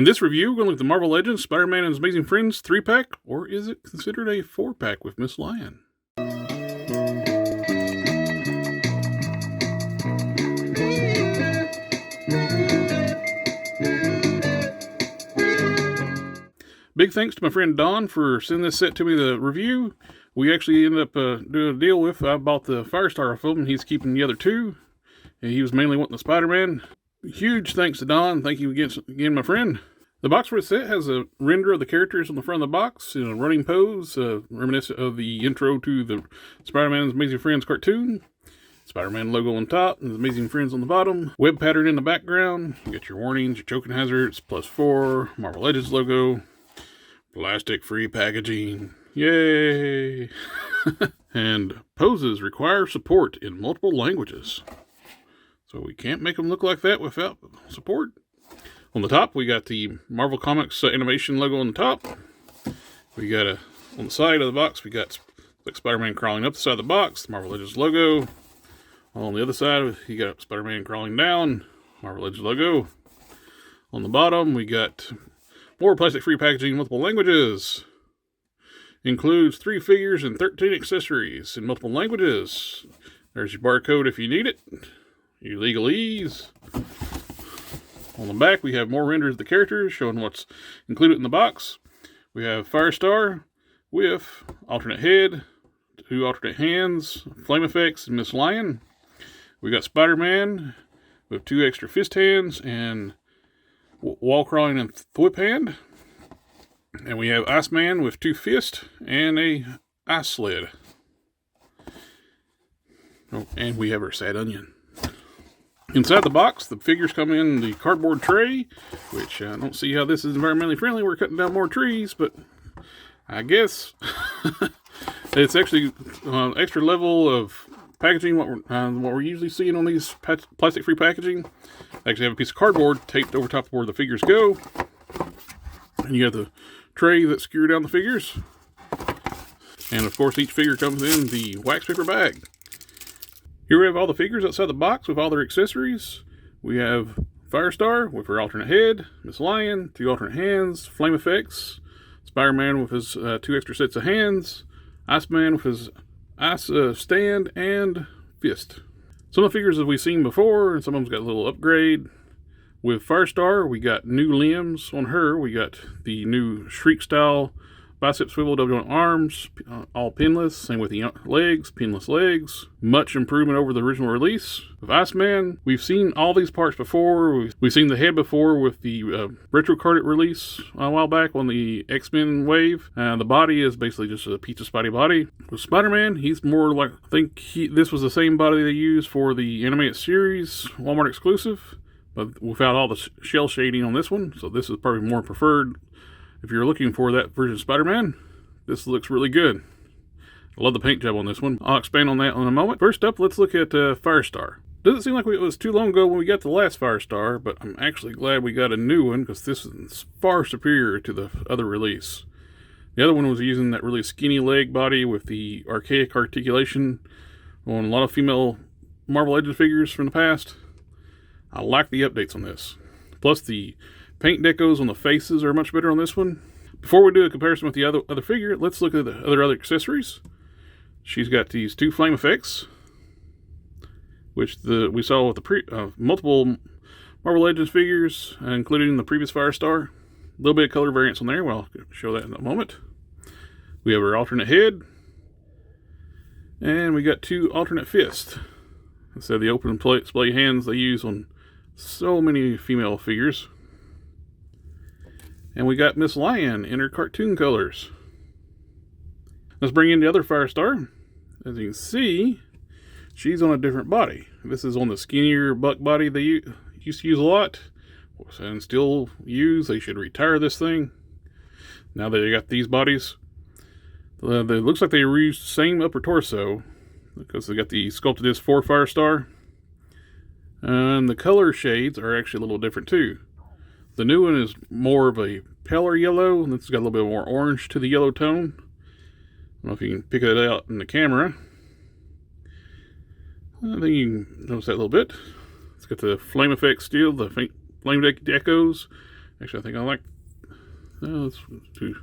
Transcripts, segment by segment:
In this review, we're going to look at the Marvel Legends Spider-Man and His Amazing Friends 3-pack, or is it considered a 4-pack with Miss Lion? Big thanks to my friend Don for sending this set to me to review. We actually ended up doing a deal with. I bought the Firestar off of him, and he's keeping the other two. And he was mainly wanting the Spider-Man. Huge thanks to Don. Thank you again, my friend. The box for the set has a render of the characters on the front of the box in a running pose, reminiscent of the intro to the Spider-Man and His Amazing Friends cartoon. Spider-Man logo on top and His Amazing Friends on the bottom. Web pattern in the background. You get your warnings, your choking hazards, +4, Marvel Legends logo. Plastic-free packaging. Yay! And poses require support in multiple languages. So we can't make them look like that without support. On the top, we got the Marvel Comics animation logo on the top. We got on the side of the box, we got like Spider-Man crawling up the side of the box, the Marvel Legends logo. On the other side, you got Spider-Man crawling down, Marvel Legends logo. On the bottom, we got more plastic-free packaging in multiple languages. Includes 3 figures and 13 accessories in multiple languages. There's your barcode if you need it. Your legalese. On the back, we have more renders of the characters showing what's included in the box. We have Firestar with alternate head, 2 alternate hands, flame effects, and Miss Lion. We got Spider-Man with 2 extra fist hands and wall crawling and whip hand. And we have Iceman with 2 fists and a ice sled. Oh, and we have our sad onion. Inside the box, the figures come in the cardboard tray, which I don't see how this is environmentally friendly. We're cutting down more trees, but I guess it's actually extra level of packaging, what we're usually seeing on these plastic-free packaging. They actually have a piece of cardboard taped over top of where the figures go. And you have the tray that secure down the figures. And of course, each figure comes in the wax paper bag. Here we have all the figures outside the box with all their accessories. We have Firestar with her alternate head, Miss Lion, 2 alternate hands, flame effects, Spider-Man with his 2 extra sets of hands, Iceman with his ice stand and fist. Some of the figures that we've seen before, and some of them's got a little upgrade. With Firestar, we got new limbs on her. We got the new Shriek style bicep swivel double joint arms, all pinless. Same with the legs, pinless legs. Much improvement over the original release. With Iceman, we've seen all these parts before. We've seen the head before with the retro carded release a while back on the X-Men wave. The body is basically just a pizza Spidey body. With Spider-Man, he's more like, I think this was the same body they used for the animated series, Walmart exclusive, but without all the shell shading on this one. So this is probably more preferred. If you're looking for that version of Spider-Man, this looks really good. I love the paint job on this one. I'll expand on that in a moment. First up, let's look at Firestar. Doesn't seem like it was too long ago when we got the last Firestar, but I'm actually glad we got a new one because this is far superior to the other release. The other one was using that really skinny leg body with the archaic articulation on a lot of female Marvel Legends figures from the past. I like the updates on this. Plus the paint decos on the faces are much better on this one. Before we do a comparison with the other figure, let's look at the other accessories. She's got these 2 flame effects, which we saw with the multiple Marvel Legends figures, including the previous Firestar. A little bit of color variance on there. Well, I'll show that in a moment. We have her alternate head, and we got 2 alternate fists. Instead of the open display hands they use on so many female figures. And we got Miss Lion in her cartoon colors. Let's bring in the other Firestar. As you can see, she's on a different body. This is on the skinnier buck body they used to use a lot and still use. They should retire this thing. Now that they got these bodies, it looks like they reused the same upper torso because they got the Sculpted Disc 4 Firestar. And the color shades are actually a little different too. The new one is more of a paler yellow, and it's got a little bit more orange to the yellow tone. I don't know if you can pick it out in the camera. I think you can notice that a little bit. It's got the flame effect still, the flame decos, Actually, I think I like... Oh, it's two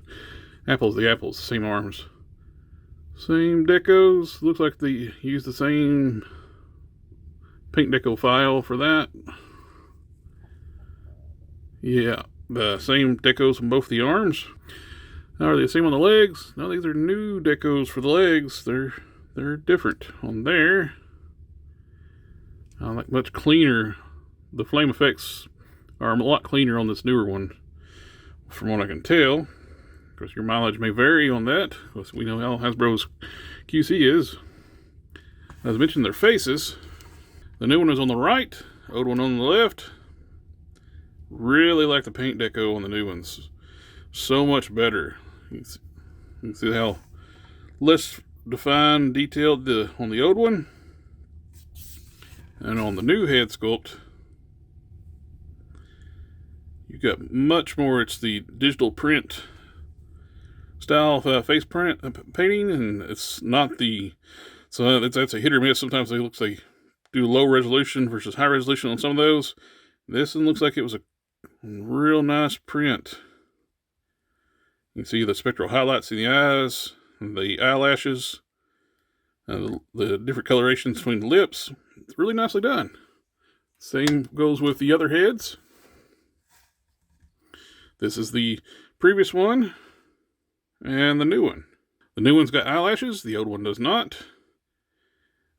apples. The apples, same arms. Same decos. Looks like they use the same paint deco file for that. Yeah, the same decos on both the arms. Now, are they the same on the legs? No, these are new decos for the legs. They're different on there. I like much cleaner. The flame effects are a lot cleaner on this newer one, from what I can tell. Of course, your mileage may vary on that, because we know how Hasbro's QC is. As I mentioned, their faces. The new one is on the right, old one on the left. Really like the paint deco on the new ones. So much better. You can see how less defined, detailed on the old one. And on the new head sculpt, you got much more. It's the digital print style face print painting, and it's not the... So that's a hit or miss. Sometimes they look like do low resolution versus high resolution on some of those. This one looks like it was a real nice print. You can see the spectral highlights in the eyes, the eyelashes, the different colorations between the lips. It's really nicely done. Same goes with the other heads. This is the previous one and the new one. The new one's got eyelashes, the old one does not.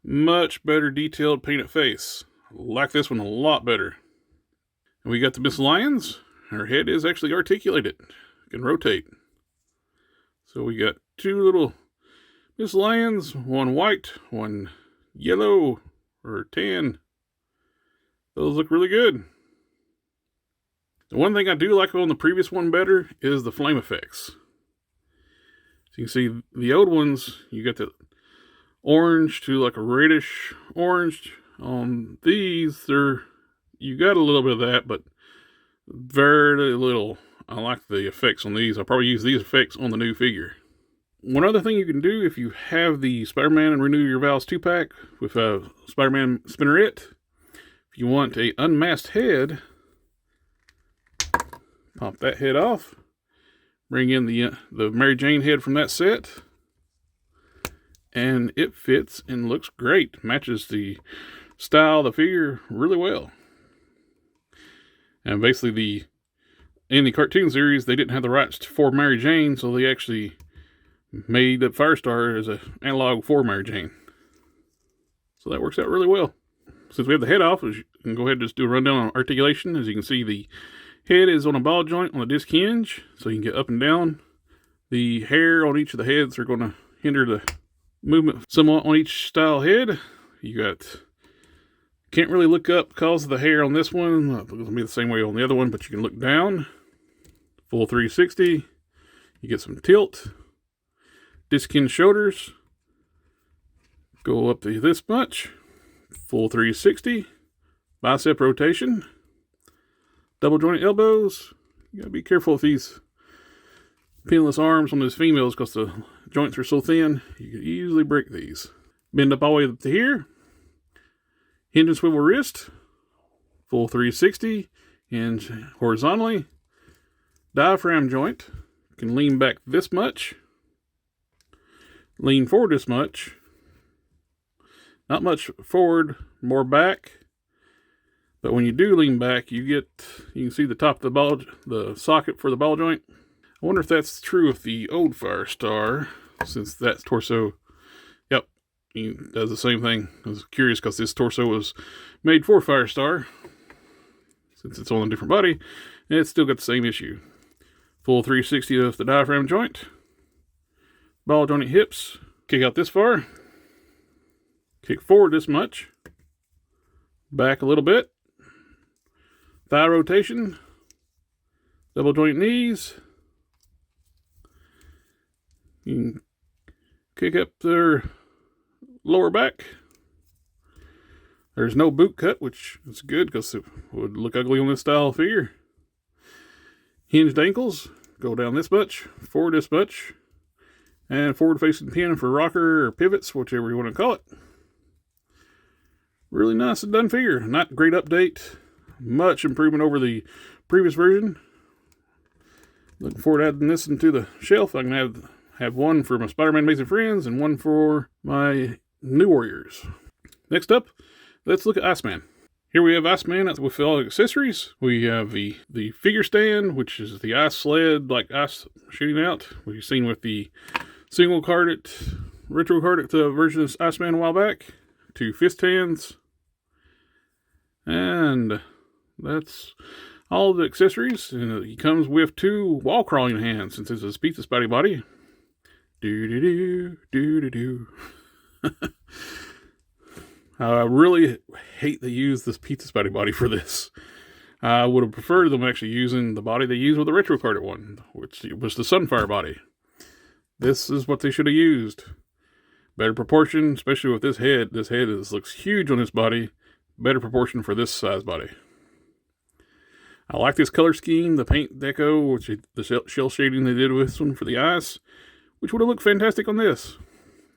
Much better detailed painted face. Like this one a lot better. And we got the Miss Lions. Her head is actually articulated. Can rotate. So we got two little Miss Lions, one white, one yellow or tan. Those look really good. The one thing I do like on the previous one better is the flame effects. So you can see the old ones, you got the orange to like a reddish orange. On these, you got a little bit of that, but very little. I like the effects on these. I'll probably use these effects on the new figure. One other thing you can do if you have the Spider-Man and Renew Your Vows 2-pack with a Spider-Man Spinneret, if you want a unmasked head, pop that head off, bring in the Mary Jane head from that set, and it fits and looks great. Matches the style of the figure really well. And basically in the cartoon series, they didn't have the rights for Mary Jane, so they actually made the Firestar as an analog for Mary Jane. So that works out really well. Since we have the head off, you can go ahead and just do a rundown on articulation. As you can see, the head is on a ball joint on a disc hinge, so you can get up and down. The hair on each of the heads are going to hinder the movement somewhat on each style head. You got... Can't really look up because of the hair on this one. It's going to be the same way on the other one, but you can look down. Full 360. You get some tilt. Disc hinge shoulders. Go up to this much. Full 360. Bicep rotation. Double jointed elbows. You got to be careful with these pinless arms on these females because the joints are so thin. You can easily break these. Bend up all the way up to here. Hinge and swivel wrist, full 360, hinge horizontally. Diaphragm joint, can lean back this much, lean forward this much. Not much forward, more back. But when you do lean back, you can see the top of the socket for the ball joint. I wonder if that's true of the old Firestar, since that torso. Yep. He does the same thing. I was curious because this torso was made for Firestar, since it's on a different body, and it's still got the same issue. Full 360 of the diaphragm joint. Ball joint hips. Kick out this far. Kick forward this much. Back a little bit. Thigh rotation. Double joint knees. You can kick up their lower back. There's no boot cut, which is good because it would look ugly on this style figure. Hinged ankles. Go down this much, forward this much, and forward facing pin for rocker or pivots, whichever you want to call it. Really nice and done figure. Not great update. Much improvement over the previous version. Looking forward to adding this into the shelf. I can have one for my Spider-Man Amazing Friends and one for my New Warriors. Next up, let's look at Iceman. Here we have Iceman with all the accessories. We have the figure stand, which is the ice sled, like ice shooting out. We've seen with the single carded, retro carded version of Iceman a while back. 2 fist hands. And that's all the accessories. And he comes with 2 wall crawling hands since it's a pizza Spidey body. Do. I really hate they use this pizza Spidey body for this. I would have preferred them actually using the body they used with the retro carded one, which was the Sunfire body. This is what they should have used. Better proportion, especially with this head. This head looks huge on this body. Better proportion for this size body. I like this color scheme, the paint deco, which the shell shading they did with this one for the eyes, which would have looked fantastic on this.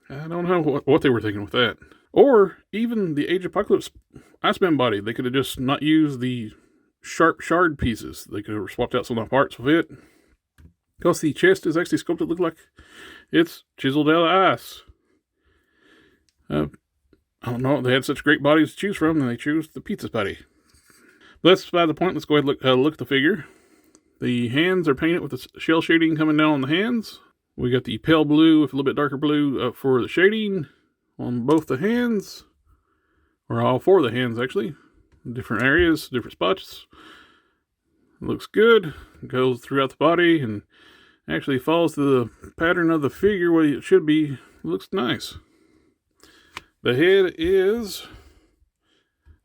I don't know what they were thinking with that. Or even the Age Apocalypse Iceman body. They could have just not used the sharp shard pieces. They could have swapped out some of the parts with it. Because the chest is actually sculpted to look like it's chiseled out of ice. I don't know. They had such great bodies to choose from, and they chose the pizza Spidey. But that's by the point. Let's go ahead and look at the figure. The hands are painted with the shell shading coming down on the hands. We got the pale blue with a little bit darker blue for the shading on both the hands, or all 4 of the hands actually, different areas, different spots. It looks good. It goes throughout the body and actually follows the pattern of the figure where it should be. It looks nice. The head is,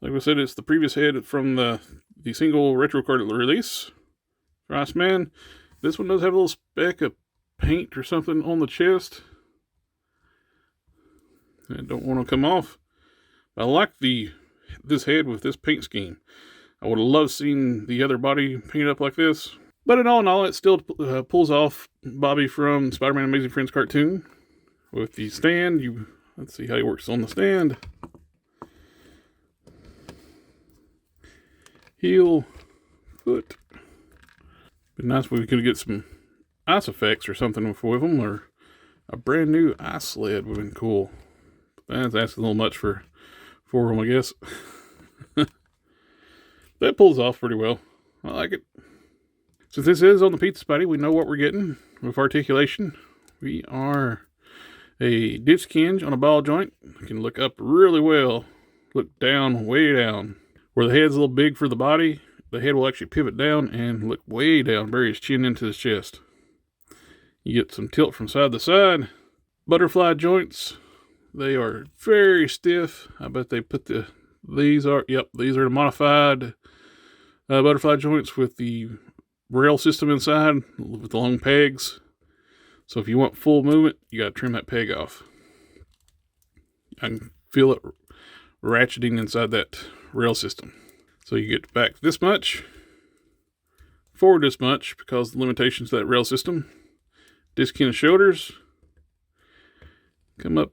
like I said, it's the previous head from the single retro card release for Iceman. This one does have a little speck of paint or something on the chest. I don't want to come off. I like this head with this paint scheme. I would have loved seeing the other body painted up like this. But in all, it still pulls off Bobby from Spider-Man Amazing Friends cartoon. With the stand, let's see how he works on the stand. Heel, foot. Be nice if we could get some ice effects or something with them, or a brand new ice sled would have been cool. That's asking a little much for them, I guess. That pulls off pretty well. I like it. Since this is on the pizza Spidey, we know what we're getting with articulation. We are a disc hinge on a ball joint. You can look up really well. Look down, way down. Where the head's a little big for the body, the head will actually pivot down and look way down, bury his chin into his chest. You get some tilt from side to side. Butterfly joints. They are very stiff. I bet they put these are the modified butterfly joints with the rail system inside with the long pegs. So if you want full movement, you got to trim that peg off. I can feel it ratcheting inside that rail system. So you get back this much, forward this much because of the limitations of that rail system. Disc hinge shoulders. Come up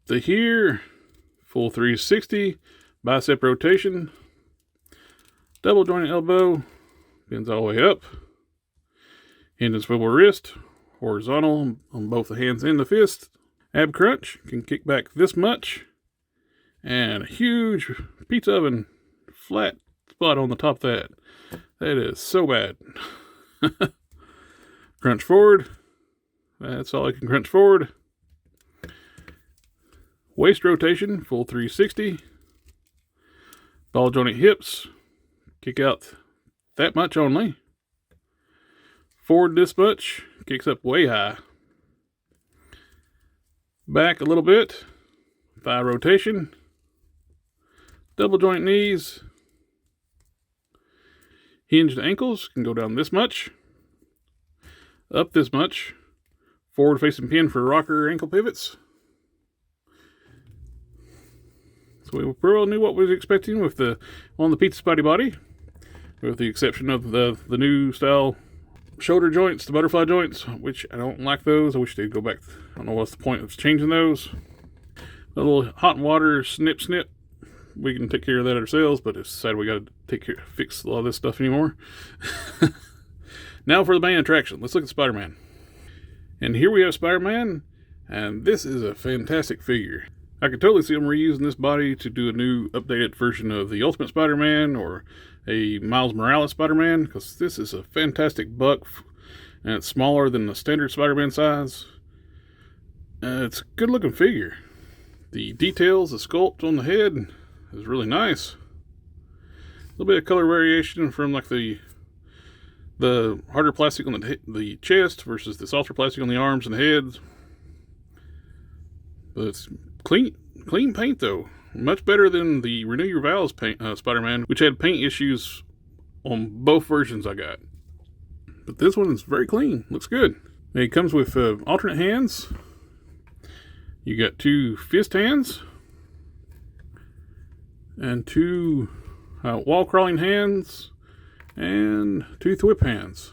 to here, full 360, bicep rotation, double jointed elbow, bends all the way up, hinge and swivel wrist, horizontal on both the hands and the fist, ab crunch, can kick back this much, and a huge pizza oven flat spot on the top of that. That is so bad. Crunch forward, that's all I can crunch forward. Waist rotation, full 360. Ball jointed hips, kick out that much only. Forward this much, kicks up way high. Back a little bit, thigh rotation. Double joint knees. Hinged ankles can go down this much. Up this much. Forward facing pin for rocker ankle pivots. So we pretty well knew what we was expecting with on the pizza Spidey body, with the exception of the new style shoulder joints, the butterfly joints, which I don't like those. I wish they'd go back. I don't know what's the point of changing those. A little hot water snip. We can take care of that ourselves, but it's sad we got to fix a lot of this stuff anymore. Now for the main attraction. Let's look at Spider-Man. And here we have Spider-Man, and this is a fantastic figure. I could totally see them reusing this body to do a new updated version of the Ultimate Spider-Man or a Miles Morales Spider-Man, because this is a fantastic buck, and it's smaller than the standard Spider-Man size. It's a good looking figure. The details, the sculpt on the head is really nice. A little bit of color variation from like the harder plastic on the chest versus the softer plastic on the arms and the heads. But it's clean paint though. Much better than the Renew Your Vows Spider-Man, which had paint issues on both versions I got. But this one is very clean. Looks good. And it comes with alternate hands. You got 2 fist hands and 2 wall crawling hands and 2 thwip hands.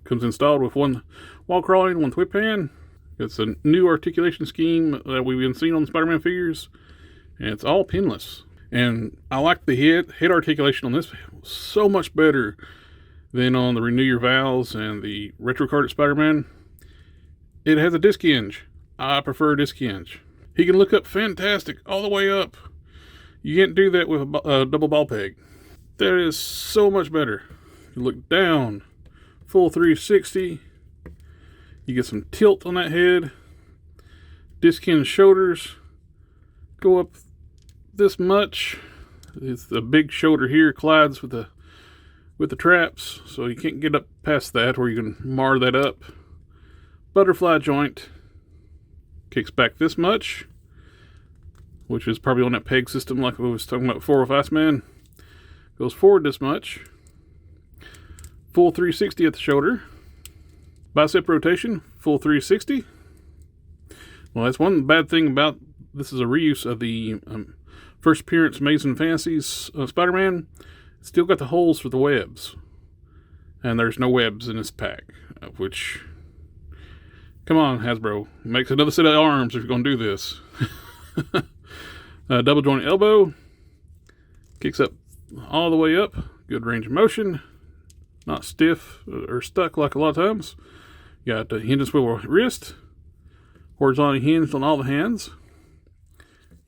Comes installed with 1 wall crawling, 1 thwip hand. It's a new articulation scheme that we've been seeing on the Spider-Man figures, and it's all pinless. And I like the head articulation on this so much better than on the Renew Your Vows and the Retro Carded Spider-Man. It has a disc hinge. I prefer disc hinge. He can look up fantastic all the way up. You can't do that with a double ball peg. That is so much better. You look down, full 360. You get some tilt on that head. Disc hinge shoulders go up this much. It's the big shoulder here collides with the traps, so you can't get up past that, or you can mar that up. Butterfly joint kicks back this much, which is probably on that peg system like we was talking about before with Iceman. Goes forward this much. Full 360 at the shoulder. Bicep rotation, full 360. Well, that's one bad thing about this is a reuse of the first appearance Amazing Fantasies Spider-Man. It's still got the holes for the webs. And there's no webs in this pack, which, come on, Hasbro. Makes another set of arms if you're going to do this. Double joint elbow. Kicks up all the way up. Good range of motion. Not stiff or stuck like a lot of times. You got the hinge and swivel wrist. Horizontally hinged on all the hands.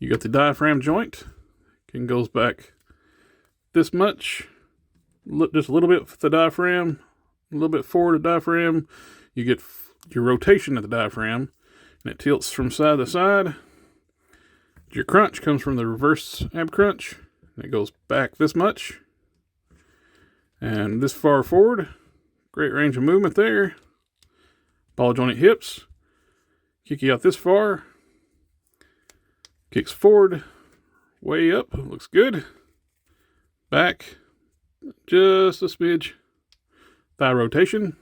You got the diaphragm joint. Goes back this much. Just a little bit for the diaphragm. A little bit forward of the diaphragm. You get your rotation of the diaphragm. And it tilts from side to side. Your crunch comes from the reverse ab crunch. And it goes back this much. And this far forward. Great range of movement there. Ball joint hips. Kick you out this far. Kicks forward. Way up. Looks good. Back. Just a smidge. Thigh rotation.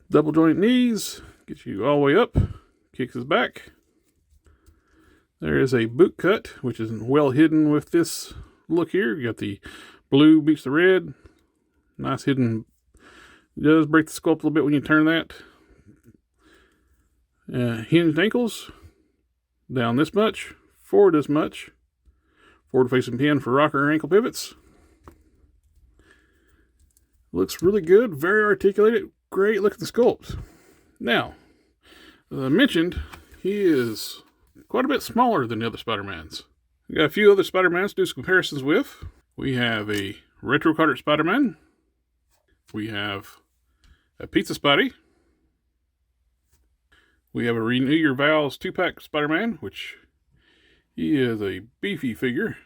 Double joint knees. Gets you all the way up. Kicks his back. There is a boot cut, which is well hidden with this look here. You got the blue beats the red. Nice hidden. Does break the sculpt a little bit when you turn that. Hinged ankles. Down this much. Forward this much. Forward facing pin for rocker ankle pivots. Looks really good. Very articulated. Great looking sculpt. Now, as I mentioned, he is quite a bit smaller than the other Spider-Mans. We got a few other Spider-Mans to do some comparisons with. We have a Retro Carded Spider-Man. We have a Pizza Spidey. We have a Renew Your Vows 2-pack Spider-Man, which he is a beefy figure.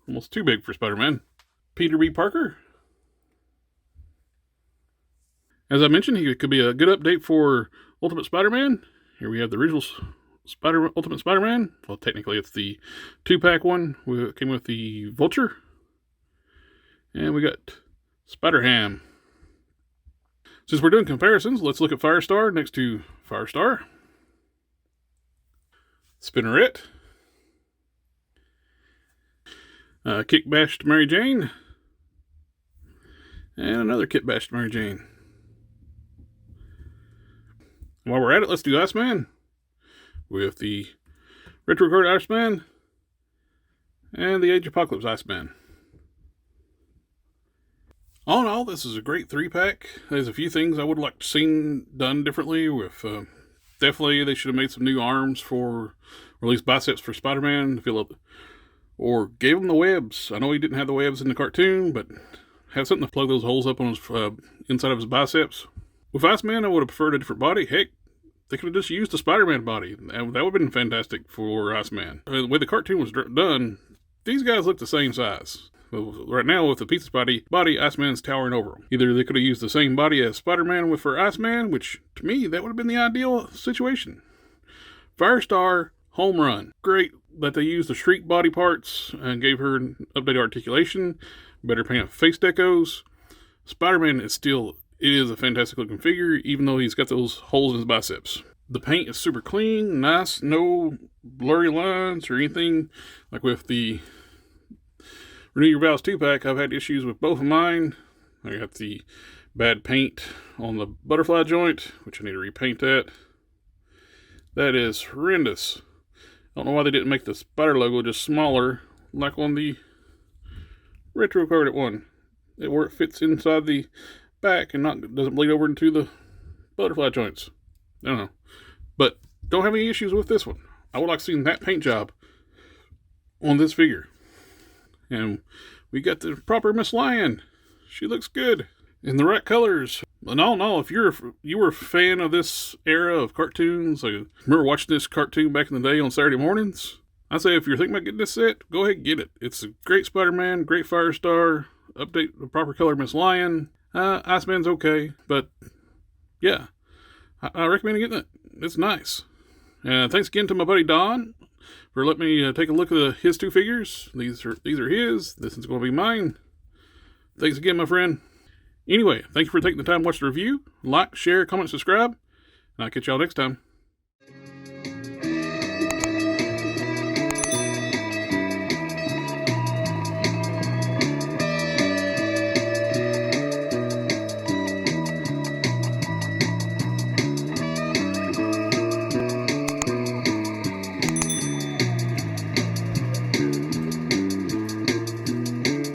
Almost too big for Spider-Man. Peter B. Parker. As I mentioned, he could be a good update for Ultimate Spider-Man. Here we have the original Ultimate Spider-Man. Well, technically it's the 2-pack one. It came with the Vulture. And we got Spider-Ham. Since we're doing comparisons, let's look at Firestar next to Firestar. Spinneret. Kick Bashed Mary Jane. And another Kick Bashed Mary Jane. While we're at it, let's do Iceman. With the Retro Card Iceman. And the Age Apocalypse Iceman. All in all, this is a great 3-pack. There's a few things I would like to see done differently. With definitely, they should have made some new arms for, or at least biceps for Spider-Man to fill up, or gave him the webs. I know he didn't have the webs in the cartoon, but have something to plug those holes up on his inside of his biceps. With Iceman, I would have preferred a different body. Heck, they could have just used the Spider-Man body. That would have been fantastic for Iceman. The way the cartoon was done, these guys look the same size. Right now, with the pizza body, Iceman's towering over him. Either they could have used the same body as Spider-Man with for Iceman, which, to me, that would have been the ideal situation. Firestar, home run. Great that they used the Shriek body parts and gave her updated articulation, better paint face decos. Spider-Man is still, it is a fantastic looking figure, even though he's got those holes in his biceps. The paint is super clean, nice, no blurry lines or anything. Like with the Renew Your Vows 2-pack, I've had issues with both of mine. I got the bad paint on the butterfly joint, which I need to repaint that. That is horrendous. I don't know why they didn't make the spider logo just smaller, like on the retro card one. Where it fits inside the back and doesn't bleed over into the butterfly joints. I don't know. But don't have any issues with this one. I would like to see that paint job on this figure. And we got the proper Miss Lion. She looks good in the right colors. And all in all, if you were a fan of this era of cartoons, like, remember watching this cartoon back in the day on Saturday mornings, I say if you're thinking about getting this set, go ahead and get it. It's a great Spider-Man, great Firestar, update the proper color Miss Lion. Iceman's okay, but yeah, I recommend getting it. It's nice. Thanks again to my buddy Don for letting me take a look at his 2 figures. These are his. This is going to be mine. Thanks again, my friend. Anyway, thank you for taking the time to watch the review. Like, share, comment, subscribe, and I'll catch y'all next time.